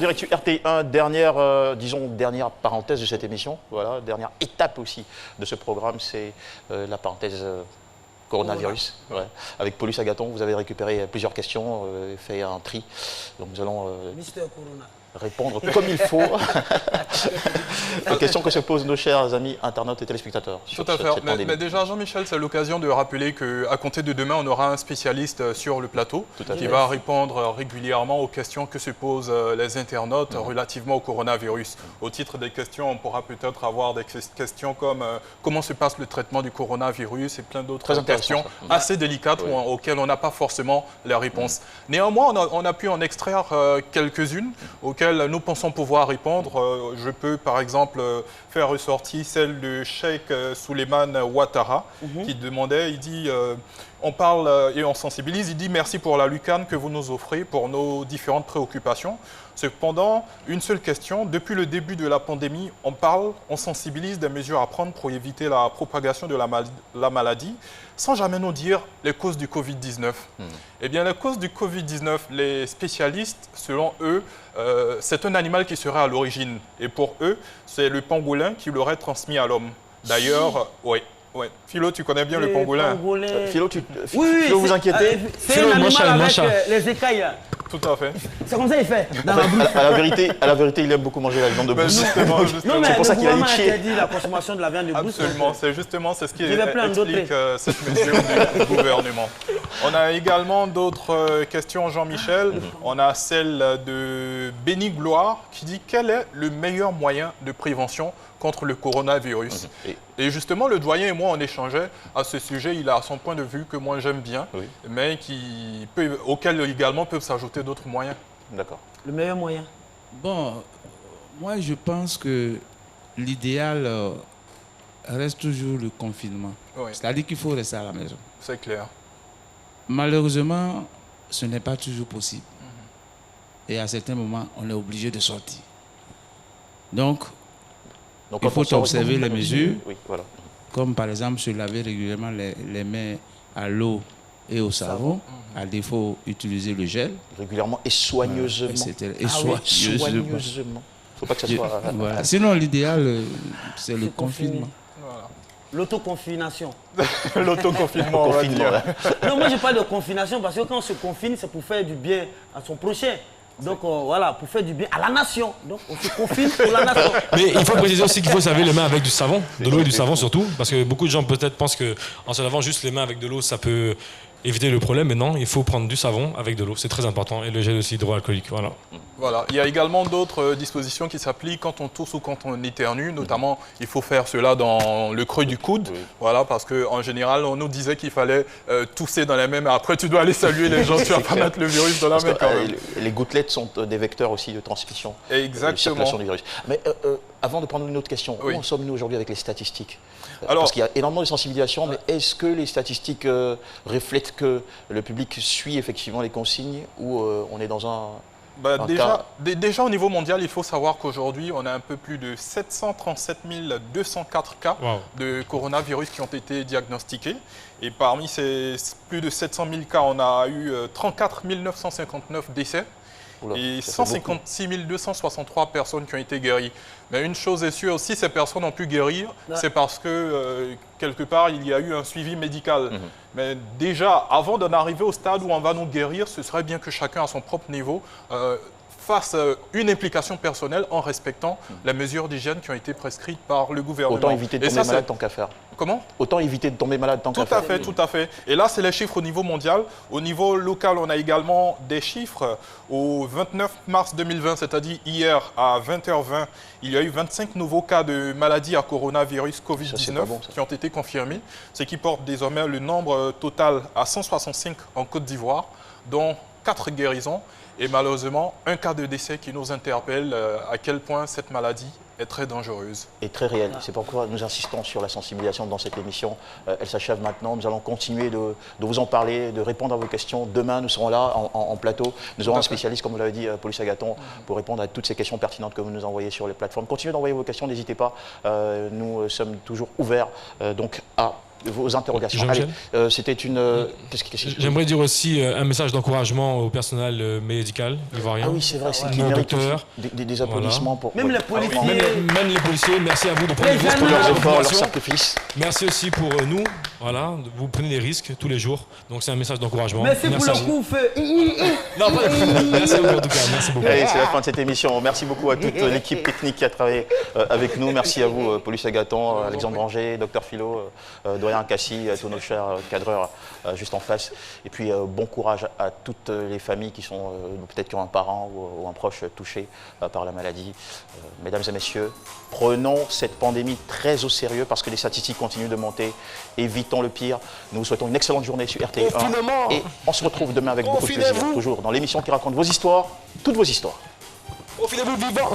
Direct RT1, dernière, disons, dernière parenthèse de cette émission, voilà, dernière étape aussi de ce programme, c'est la parenthèse coronavirus. Ouais. Avec Paulus Agathon, vous avez récupéré plusieurs questions, fait un tri, donc nous allons répondre comme il faut aux questions que se posent nos chers amis internautes et téléspectateurs. Tout à fait. Mais déjà, Jean-Michel, c'est l'occasion de rappeler qu'à compter de demain, on aura un spécialiste sur le plateau qui va répondre régulièrement aux questions que se posent les internautes relativement au coronavirus. Au titre des questions, on pourra peut-être avoir des questions comme comment se passe le traitement du coronavirus et plein d'autres questions assez délicates auxquelles on n'a pas forcément les réponses. Néanmoins, on a pu en extraire quelques-unes auxquelles nous pensons pouvoir répondre. Je peux par exemple faire ressortir celle de Cheikh Souleymane Ouattara qui demandait, il dit on parle et on sensibilise, il dit merci pour la lucane que vous nous offrez pour nos différentes préoccupations. Cependant, une seule question, depuis le début de la pandémie, on parle, on sensibilise des mesures à prendre pour éviter la propagation de la maladie, sans jamais nous dire les causes du Covid-19. Eh bien, les causes du Covid-19, les spécialistes, selon eux, c'est un animal qui serait à l'origine. Et pour eux, c'est le pangolin qui l'aurait transmis à l'homme. D'ailleurs, oui. Ouais. Philo, tu connais bien le pangolin. Philo, Philo, vous inquiétez? C'est un animal avec les écailles. Tout à fait. C'est comme ça qu'il fait. Dans à la vérité, il aime beaucoup manger la viande de brousse. C'est pour ça qu'il a interdit la consommation de la viande de brousse. Absolument, c'est justement ce qui explique cette mesure du gouvernement. On a également d'autres questions, Jean-Michel. On a celle de Béni Gloire qui dit quel est le meilleur moyen de prévention contre le coronavirus. Et justement, le doyen et moi, on échangeait à ce sujet. Il a son point de vue que moi, j'aime bien, mais auquel également peuvent s'ajouter d'autres moyens. D'accord. Le meilleur moyen? Bon, moi, je pense que l'idéal reste toujours le confinement. C'est-à-dire qu'il faut rester à la maison. C'est clair. Malheureusement, ce n'est pas toujours possible. Et à certains moments, on est obligé de sortir. Donc il faut observer les mesures, comme par exemple se laver régulièrement les mains à l'eau et au savon, à défaut utiliser le gel. Régulièrement et soigneusement. Et soigneusement. Il ne faut pas que ça soit... Voilà. Sinon, l'idéal, c'est le confinement. Voilà. L'autoconfination. L'autoconfinement, on va dire. Non, moi je parle de confination parce que quand on se confine, c'est pour faire du bien à son prochain. Donc voilà, pour faire du bien à la nation. Donc on se confine pour la nation. Mais il faut préciser aussi qu'il faut se laver les mains avec du savon, de l'eau et du savon surtout, parce que beaucoup de gens peut-être pensent qu'en se lavant juste les mains avec de l'eau, ça peut éviter le problème, mais non, il faut prendre du savon avec de l'eau, c'est très important, et le gel aussi hydroalcoolique, voilà. Voilà, il y a également d'autres dispositions qui s'appliquent quand on tousse ou quand on éternue, notamment il faut faire cela dans le creux du coude, voilà, parce qu'en général on nous disait qu'il fallait tousser dans les mains, mais après tu dois aller saluer les gens, tu vas pas mettre le virus dans la main quand même. Les gouttelettes sont des vecteurs aussi de transmission, exactement. De circulation du virus. Mais avant de prendre une autre question, où en sommes-nous aujourd'hui avec les statistiques? Alors, parce qu'il y a énormément de sensibilisation, mais est-ce que les statistiques reflètent que le public suit effectivement les consignes ou on est dans un... Déjà au niveau mondial, il faut savoir qu'aujourd'hui, on a un peu plus de 737 204 cas de coronavirus qui ont été diagnostiqués. Et parmi ces plus de 700 000 cas, on a eu 34 959 décès. Et 156 263 personnes qui ont été guéries. Mais une chose est sûre, si ces personnes ont pu guérir, c'est parce que quelque part, il y a eu un suivi médical. Mais déjà, avant d'en arriver au stade où on va nous guérir, ce serait bien que chacun à son propre niveau fasse une implication personnelle en respectant les mesures d'hygiène qui ont été prescrites par le gouvernement. Autant éviter de tomber malade tant qu'à faire. Comment? Autant éviter de tomber malade tant qu'à faire. Tout à fait, tout à fait. Et là, c'est les chiffres au niveau mondial. Au niveau local, on a également des chiffres. Au 29 mars 2020, c'est-à-dire hier à 20h20, il y a eu 25 nouveaux cas de maladie à coronavirus Covid-19 qui ont été confirmés, ce qui porte désormais le nombre total à 165 en Côte d'Ivoire, dont 4 guérisons. Et malheureusement, un cas de décès qui nous interpelle à quel point cette maladie est très dangereuse. Et très réelle. C'est pourquoi nous insistons sur la sensibilisation dans cette émission. Elle s'achève maintenant. Nous allons continuer de vous en parler, de répondre à vos questions. Demain, nous serons là en plateau. Nous aurons un spécialiste, comme vous l'avez dit, Paulus Agathon, pour répondre à toutes ces questions pertinentes que vous nous envoyez sur les plateformes. Continuez d'envoyer vos questions, n'hésitez pas. Nous sommes toujours ouverts donc à vos interrogations. Allez, c'était une... J'aimerais dire aussi un message d'encouragement au personnel médical ivoirien. Ah oui, c'est vrai, c'est nos docteurs. Des applaudissements pour... Même les policiers. Même les policiers, merci à vous de prendre des risques pour leurs efforts, leurs sacrifices. Merci aussi pour nous, voilà, vous prenez des risques tous les jours. Donc c'est un message d'encouragement. Merci pour le coup fait. Non, merci à vous en tout cas, merci beaucoup. Allez, c'est la fin de cette émission. Merci beaucoup à toute l'équipe technique qui a travaillé avec nous. Merci à vous, Paulus Agathon, Alexandre Branger, Dr Philo, Dorian Cassi, à tous nos chers cadreurs juste en face. Et puis bon courage à toutes les familles qui sont peut-être qui ont un parent ou un proche touché par la maladie. Mesdames et messieurs, prenons cette pandémie très au sérieux parce que les statistiques continuent de monter. Évitons le pire. Nous vous souhaitons une excellente journée sur RT1. Et on se retrouve demain avec beaucoup de plaisir, toujours dans l'émission qui raconte vos histoires, toutes vos histoires. Profilez-vous vivants.